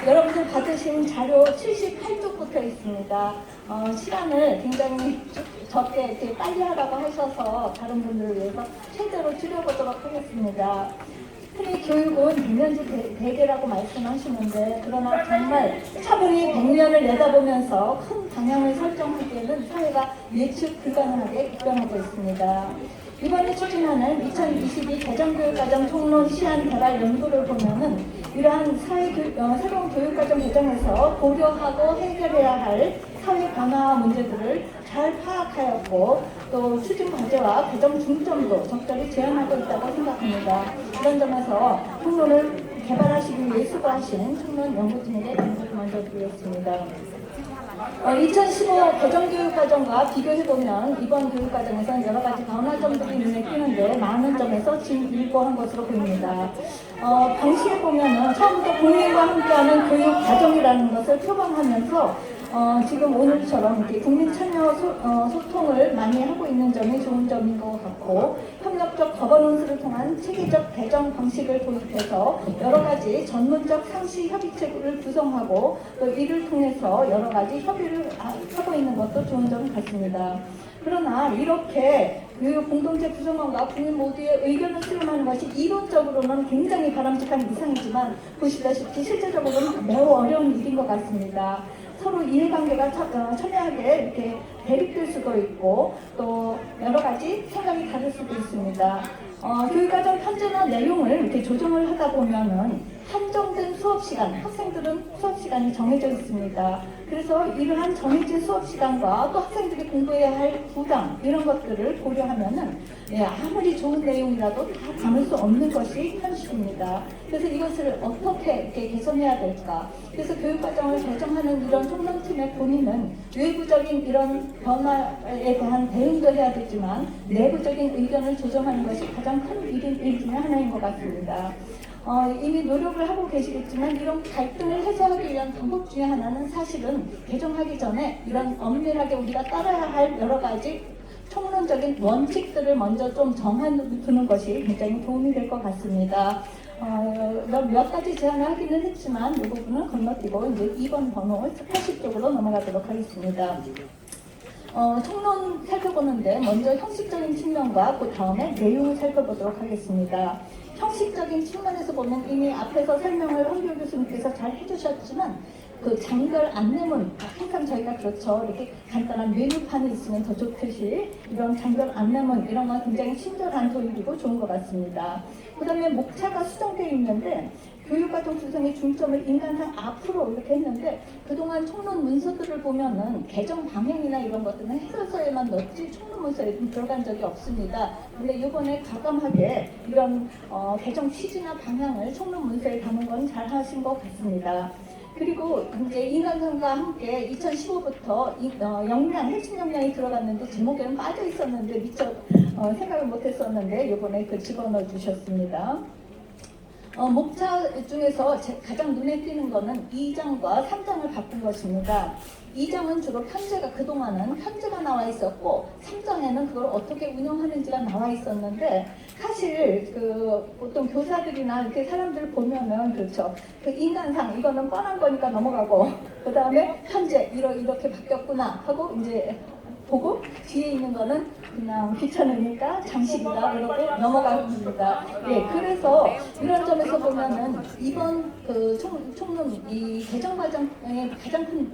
여러분들 받으신 자료 78쪽부터 있습니다. 시간을 굉장히 적게 이렇게 빨리 하라고 하셔서 다른 분들을 위해서 최대로 줄여보도록 하겠습니다. 흔히 교육은 100년지 대계라고 말씀하시는데, 그러나 정말 차분히 100년을 내다보면서 큰 방향을 설정하기에는 사회가 예측 불가능하게 급변하고 있습니다. 이번에 추진하는 2022 개정교육과정 총론 시안 개발 연구를 보면은 이러한 새로운 교육과정 개정에서 고려하고 해결해야 할 사회 변화 문제들을 잘 파악하였고, 또 추진 과제와 개정 중점도 적절히 제안하고 있다고 생각합니다. 이런 점에서 총론을 개발하시기 위해 수고하신 총론 연구진에게 감사를 먼저 드리겠습니다. 2015 개정교육과정과 비교해보면 이번 교육과정에서는 여러 가지 변화점들이 눈에 띄는데 많은 점에서 진일보한 것으로 보입니다. 방식을 보면은 처음부터 국민과 함께하는 교육과정이라는 것을 표방하면서 지금 오늘처럼 이렇게 국민 참여 소통을 많이 하고 있는 점이 좋은 점인 것 같고, 협력적 거버넌스를 통한 체계적 개정 방식을 도입해서 여러 가지 전문적 상시 협의체를 구성하고 또 이를 통해서 여러 가지 협의를 하고 있는 것도 좋은 점 같습니다. 그러나 이렇게 교육 공동체 구성원과 국민 모두의 의견을 수렴하는 것이 이론적으로는 굉장히 바람직한 이상이지만 보시다시피 실제적으로는 매우 어려운 일인 것 같습니다. 서로 이해관계가 첨예하게 이렇게 대립될 수도 있고 또 여러 가지 생각이 다를 수도 있습니다. 교육과정 편제나 내용을 이렇게 조정을 하다 보면은 한정된 수업 시간, 학생들은 수업 시간이 정해져 있습니다. 그래서 이러한 정해진 수업 시간과 또 학생들이 공부해야 할 부담 이런 것들을 고려하면은 아무리 좋은 내용이라도 다 담을 수 없는 것이 현실입니다. 그래서 이것을 어떻게 이렇게 개선해야 될까? 그래서 교육과정을 개정하는 이런 총론팀의 본인은 외부적인 이런 변화에 대한 대응도 해야 되지만 내부적인 의견을 조정하는 것이 가장 큰 일 중에 하나인 것 같습니다. 이미 노력을 하고 계시겠지만 이런 갈등을 해소하기 위한 방법 중에 하나는 사실은 개정하기 전에 이런 엄밀하게 우리가 따라야 할 여러 가지 총론적인 원칙들을 먼저 좀 정해두는 것이 굉장히 도움이 될 것 같습니다. 몇 가지 제안을 하기는 했지만 이 부분은 건너뛰고 이제 2번 번호 80쪽으로 넘어가도록 하겠습니다. 총론 살펴보는데 먼저 형식적인 측면과 그 다음에 내용을 살펴보도록 하겠습니다. 형식적인 측면에서 보면 이미 앞에서 설명을 황교안 교수님께서 잘 해주셨지만 그 장별 안내문, 항상 저희가 그렇죠. 이렇게 간단한 메뉴판이 있으면 더 좋듯이 이런 장별 안내문 이런 건 굉장히 친절한 도입이고 좋은 것 같습니다. 그 다음에 목차가 수정되어 있는데 교육과정 구성의 중점을 인간상 앞으로 이렇게 했는데 그동안 총론 문서들을 보면은 개정 방향이나 이런 것들은 해설서에만 넣었지 총론 문서에 들어간 적이 없습니다. 근데 이번에 과감하게 이런 개정 취지나 방향을 총론 문서에 담은 건 잘 하신 것 같습니다. 그리고 이제 인간상과 함께 2015부터 핵심 역량이 들어갔는데 제목에는 빠져 있었는데 미처 생각을 못했었는데 이번에 그 집어넣어 주셨습니다. 목차 중에서 가장 눈에 띄는 것은 2장과 3장을 바꾼 것입니다. 2장은 주로 편제가 그동안은 편제가 나와 있었고 3장에는 그걸 어떻게 운영하는지가 나와 있었는데 사실 그 보통 교사들이나 이렇게 사람들 보면은 그렇죠. 그 인간상 이거는 뻔한 거니까 넘어가고 그 다음에 편제 이렇게 바뀌었구나 하고 이제 보고 뒤에 있는 거는 그냥 귀찮으니까 장식이다 이러고 넘어갑니다. 그래서 이런 점에서 보면은 이번 그 총론 이 개정 과정의 가장 큰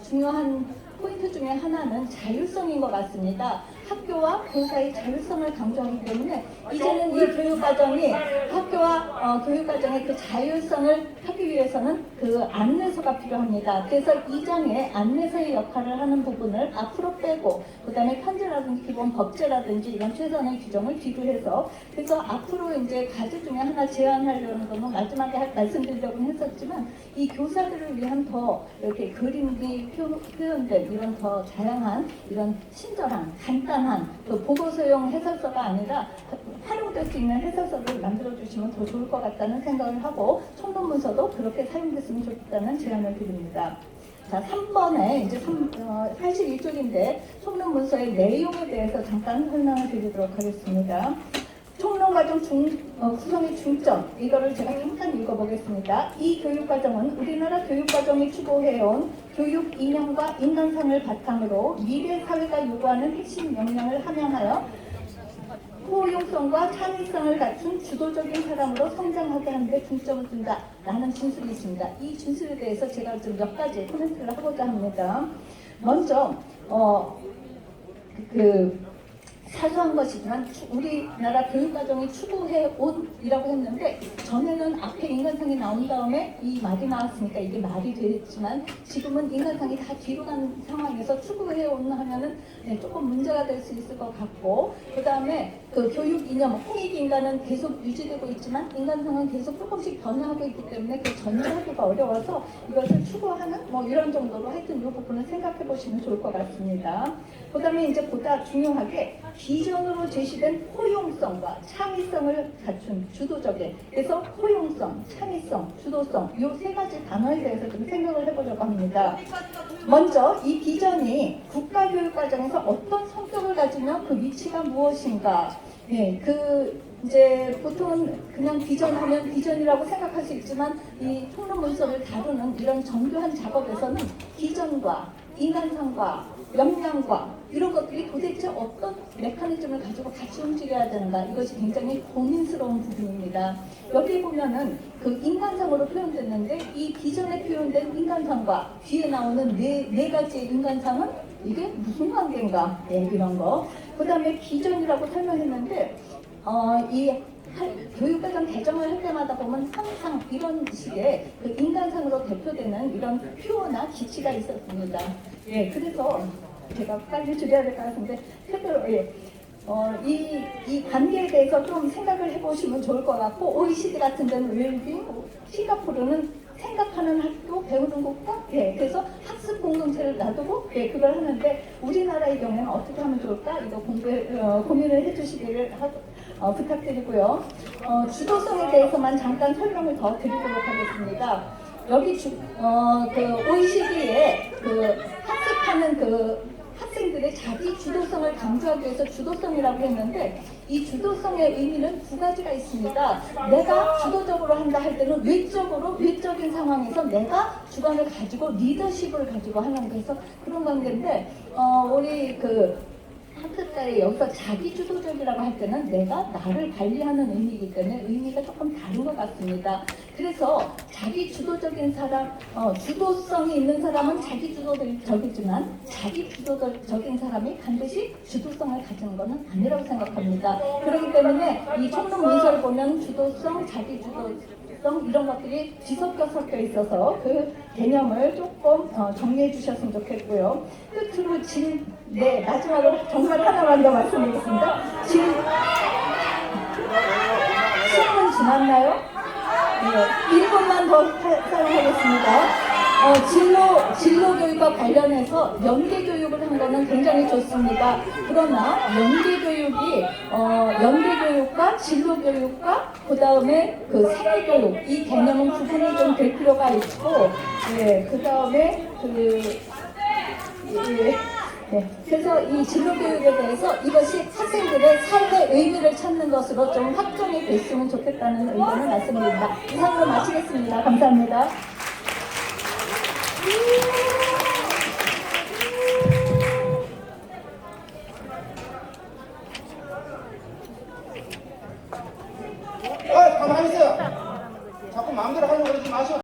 중요한 포인트 중에 하나는 자율성인 것 같습니다. 학교와 교사의 자율성을 강조하기 때문에 이제는 이 교육과정이 학교와 교육과정의 그 자율성을 하기 위해서는 그 안내서가 필요합니다. 그래서 2장에 안내서의 역할을 하는 부분을 앞으로 빼고 그 다음에 편제라든지 기본 법제라든지 이런 최선의 규정을 뒤로 해서 그래서 앞으로 이제 과제 중에 하나 제안하려는 거는 마지막에 말씀드리려고 했었지만 이 교사들을 위한 더 이렇게 그림이 표현된 이런 더 다양한 이런 친절한 간단한 그 보고서용 해설서가 아니라 활용될 수 있는 해설서를 만들어주시면 더 좋을 것 같다는 생각을 하고 총론 문서도 그렇게 사용됐으면 좋겠다는 제안을 드립니다. 자, 3번에 이제 81쪽인데 총론 문서의 내용에 대해서 잠깐 설명을 드리도록 하겠습니다. 총론 학원과정 구성의 중점, 이거를 제가 잠깐 읽어보겠습니다. 이 교육과정은 우리나라 교육과정이 추구해온 교육 이념과 인간성을 바탕으로 미래 사회가 요구하는 핵심 역량을 함양하여 포용성과 창의성을 갖춘 주도적인 사람으로 성장하게 하는 데 중점을 둔다라는 진술이 있습니다. 이 진술에 대해서 제가 좀 몇 가지 코멘트를 하고자 합니다. 먼저 사소한 것이지만 우리나라 교육과정이 추구해온이라고 했는데, 전에는 앞에 인간상이 나온 다음에 이 말이 나왔으니까 이게 말이 됐지만, 지금은 인간상이 다 뒤로 간 상황에서 추구해온 하면은 조금 문제가 될 수 있을 것 같고, 그 다음에 그 교육 이념, 홍익 인간은 계속 유지되고 있지만 인간상은 계속 조금씩 변화하고 있기 때문에 그 전제하기가 어려워서 이것을 추구하는 뭐 이런 정도로 하여튼 이 부분을 생각해 보시면 좋을 것 같습니다. 그 다음에 이제 보다 중요하게 비전으로 제시된 포용성과 창의성을 갖춘 주도적인, 그래서 포용성, 창의성, 주도성 이 세 가지 단어에 대해서 좀 생각을 해보려고 합니다. 먼저 이 비전이 국가교육과정에서 어떤 성격을 가지며 그 위치가 무엇인가, 이제 보통은 그냥 비전하면 비전이라고 생각할 수 있지만 이 통론 문서를 다루는 이런 정교한 작업에서는 비전과 인간상과 역량과 이런 것들이 도대체 어떤 메커니즘을 가지고 같이 움직여야 되는가, 이것이 굉장히 고민스러운 부분입니다. 여기 보면은 그 인간상으로 표현됐는데, 이 비전에 표현된 인간상과 뒤에 나오는 네 가지의 인간상은 이게 무슨 관계인가, 이런 거. 그 다음에 비전이라고 설명했는데, 이 교육과정 개정을 할 때마다 보면 항상 이런 식의 그 인간상으로 대표되는 이런 표어나 기치가 있었습니다. 그래서 제가 빨리 줄여야 될 것 같은데, 이 관계에 대해서 좀 생각을 해보시면 좋을 것 같고, OECD 같은 데는 웰빙, 싱가포르는 생각하는 학교, 배우는 국가, 그래서 학습 공동체를 놔두고 그걸 하는데, 우리나라의 경우에는 어떻게 하면 좋을까? 이거 고민을 해주시기를 부탁드리고요. 주도성에 대해서만 잠깐 설명을 더 드리도록 하겠습니다. 여기 그 OECD에 그 학습하는 그 학생들의 자기 주도성을 강조하기 위해서 주도성이라고 했는데, 이 주도성의 의미는 두 가지가 있습니다. 내가 주도적으로 한다 할 때는 외적인 상황에서 내가 주관을 가지고 리더십을 가지고 하는 거에서 그런 관계인데, 우리 학습자의 여기서 자기 주도적이라고 할 때는 내가 나를 관리하는 의미이기 때문에 의미가 조금 다른 것 같습니다. 그래서 자기 주도적인 사람, 주도성이 있는 사람은 자기 주도적이지만 자기 주도적인 사람이 반드시 주도성을 가지는 것은 아니라고 생각합니다. 그렇기 때문에 이 총론 문서를 보면 주도성, 자기 주도성 이런 것들이 뒤섞여 섞여 있어서 그 개념을 조금 정리해 주셨으면 좋겠고요. 끝으로 마지막으로 정말 하나만 더 말씀드리겠습니다. 10분 지났나요? 1분만 더 사용하겠습니다. 진로 교육과 관련해서 연계 교육을 한 거는 굉장히 좋습니다. 그러나 연계 교육과 진로 교육과 그 다음에 그 생애 교육 이 개념은 구분이 좀 될 필요가 있고, 그 다음에 그래서 이 진로 교육에 대해서 이것이 학생들의 삶의 의미를 찾는 것으로 좀 확정이 됐으면 좋겠다는 의견을 말씀드립니다. 이상으로 마치겠습니다. 감사합니다. 가만히 있어요. 자꾸 마음대로 하려고 그러지 마시고.